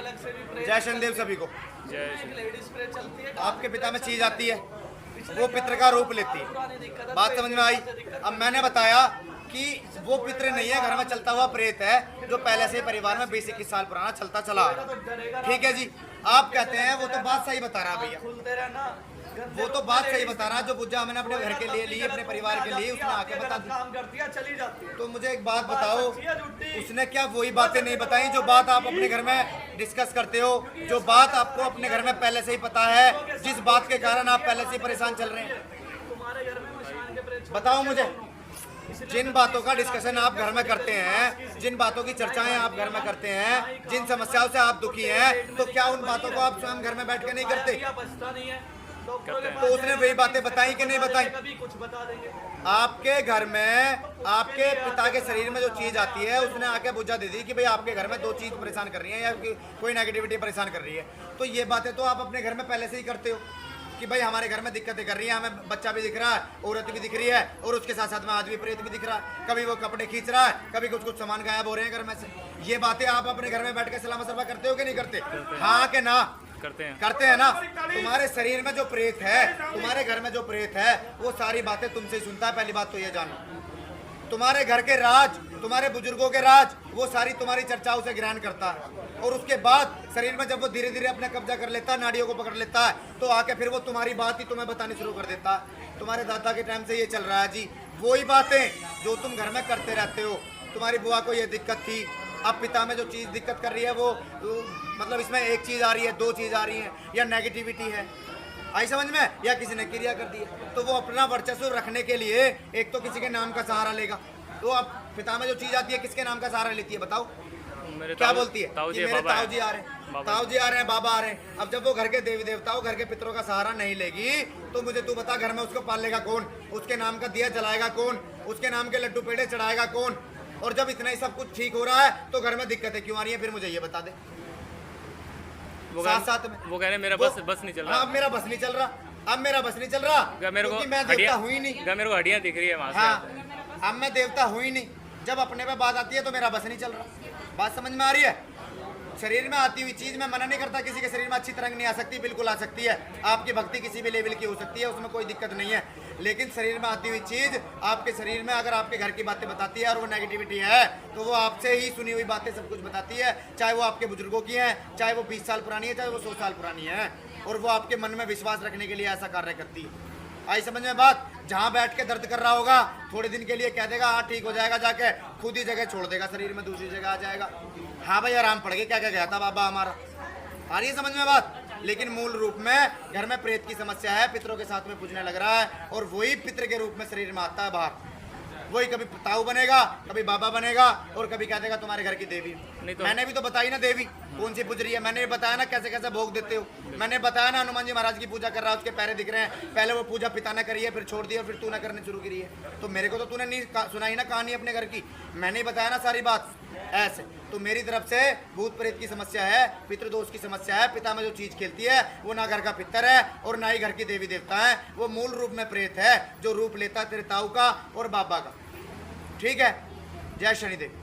जय शनिदेव सभी को। आपके पिता में चीज आती है, वो पितृ का रूप लेती है। बात समझ में आई? अब मैंने बताया कि वो पितृ नहीं है, घर में चलता हुआ प्रेत है जो पहले से ही परिवार में 20-21 साल पुराना चलता चला आ रहा। ठीक है जी, आप कहते हैं वो तो बात सही बता रहा भैया, वो तो बात सही बता रहा। जो बुज्जा मैंने अपने घर के लिए ली, अपने परिवार के लिए, उसने आके बता दी। चली जाती है। तो मुझे एक बात बताओ, उसने क्या वही बातें नहीं बताई जो बात आप अपने घर में डिस्कस करते हो, जो बात आपको अपने घर में पहले से ही पता है, जिस बात के कारण आप पहले से ही परेशान चल रहे हैं? बताओ मुझे। जिन बातों का डिस्कशन आप घर में करते हैं, जिन बातों की चर्चाएं आप घर में करते हैं, जिन समस्याओं से आप दुखी हैं, तो क्या उन बातों को आप स्वयं घर में बैठ के नहीं करते? तो उसने वही बातें बताई कि नहीं बताई? आपके घर में आपके पिता के शरीर में जो चीज आती है, उसने आके बुझा दे दी कि भाई आपके घर में 2 चीज परेशान कर रही है या कोई नेगेटिविटी परेशान कर रही है। तो ये बातें तो आप अपने घर में पहले से ही करते हो कि भाई हमारे घर में दिक्कतें कर रही है, हमें बच्चा भी दिख रहा है, औरत भी दिख रही है, और उसके साथ साथ में आदमी प्रेत भी दिख रहा है। कभी वो कपड़े खींच रहा है, कभी कुछ कुछ सामान गायब हो रहे हैं घर में से। ये बातें आप अपने घर में बैठ के सलाह मशवरा करते हो कि नहीं करते? हाँ कि ना? करते हैं ना। तुम्हारे शरीर में जो प्रेत है, तुम्हारे घर में जो प्रेत है, वो सारी बातें तुमसे ही सुनता है। पहली बात तो ये जानो, तुम्हारे घर के राज, तुम्हारे बुजुर्गों के राज, वो सारी तुम्हारी चर्चाओं से ग्रहण करता है। और उसके बाद शरीर में जब वो धीरे धीरे अपना कब्जा कर लेता है, नाड़ियों को पकड़ लेता है, तो आके फिर वो तुम्हारी बात ही तुम्हें बतानी शुरू कर देता है। तुम्हारे दादा के टाइम से ये चल रहा है जी, वही बातें जो तुम घर में करते रहते हो। तुम्हारी बुआ को ये दिक्कत थी, अब पिता में जो चीज़ दिक्कत कर रही है वो मतलब इसमें एक चीज़ आ रही है, 2 चीज़ आ रही है, या नेगेटिविटी है, आई समझ में, या किसी ने क्रिया कर दी है। तो वो अपना वर्चस्व रखने के लिए एक तो किसी के नाम का सहारा लेगा। तो अब पिता में जो चीज़ आती है, किसके नाम का सहारा लेती है बताओ? क्या बोलती है कि मेरे ताऊ जी आ रहे हैं, ताऊ जी आ रहे हैं, बाबा आ रहे हैं। अब जब वो घर के देवी देवताओं, घर के पितरों का सहारा नहीं लेगी, तो मुझे तू बता, घर में उसको पालेगा कौन? उसके नाम का दिया जलाएगा कौन? उसके नाम के लड्डू पेड़े चढ़ाएगा कौन? और जब इतना ही सब कुछ ठीक हो रहा है, तो घर में दिक्कतें क्यों आ रही है? फिर मुझे ये बता दे। साथ में वो कह रहे मेरा बस नहीं चल रहा। अब मेरा बस नहीं चल रहा, अब मेरा बस नहीं चल रहा, मेरे को मैं देवता हुई नहीं, मेरे को हड्डियां दिख रही है वहां से। हाँ, अब मैं देवता हुई नहीं। जब अपने पे बात आती है तो मेरा बस नहीं चल रहा। बात समझ में आ रही है? शरीर में आती हुई चीज मैं मना नहीं करता, किसी के शरीर में अच्छी तरंग नहीं आ सकती, बिल्कुल आ सकती है। आपकी भक्ति किसी भी लेवल की हो सकती है, उसमें कोई दिक्कत नहीं है। लेकिन शरीर में आती हुई चीज आपके शरीर में अगर आपके घर की बातें बताती है और वो नेगेटिविटी है, तो वो आपसे ही सुनी हुई बातें सब कुछ बताती है। चाहे वो आपके बुजुर्गों की है, चाहे वो 20 साल पुरानी है, चाहे वो 100 साल पुरानी है, और वो आपके मन में विश्वास रखने के लिए ऐसा कार्य करती है। आई समझ में बात? जहाँ बैठ के दर्द कर रहा होगा, थोड़े दिन के लिए कह देगा हाँ ठीक हो जाएगा, जाके खुद ही जगह छोड़ देगा, शरीर में दूसरी जगह आ जाएगा। हाँ भाई आराम पड़ गया, क्या क्या गया था बाबा हमारा। आ रही है समझ में बात? लेकिन मूल रूप में घर में प्रेत की समस्या है, पितरों के साथ में पूजने लग रहा है, और वही पितर के रूप में शरीर में आता है बाहर। वही कभी ताऊ बनेगा, कभी बाबा बनेगा, और कभी कह देगा तुम्हारे घर की देवी। तो मैंने भी तो बताई ना देवी कौन सी पूज रही है, मैंने बताया ना कैसे कैसे भोग देते हो। मैंने बताया ना हनुमान जी महाराज की पूजा कर रहा है, उसके पैरे दिख रहे हैं। पहले वो पूजा पिता ने करी है, फिर छोड़ दी और फिर तूने करनी शुरू करी है। तो मेरे को तो तूने नहीं सुनाई ना कहानी अपने घर की, मैंने बताया ना सारी बात ऐसे। तो मेरी तरफ से भूत प्रेत की समस्या है, पितृदोष की समस्या है। पिता में जो चीज खेलती है वो ना घर का पितर है और ना ही घर की देवी देवता है, वो मूल रूप में प्रेत है जो रूप लेता है तेरे ताऊ का और बाबा का। ठीक है? जय शनिदेव।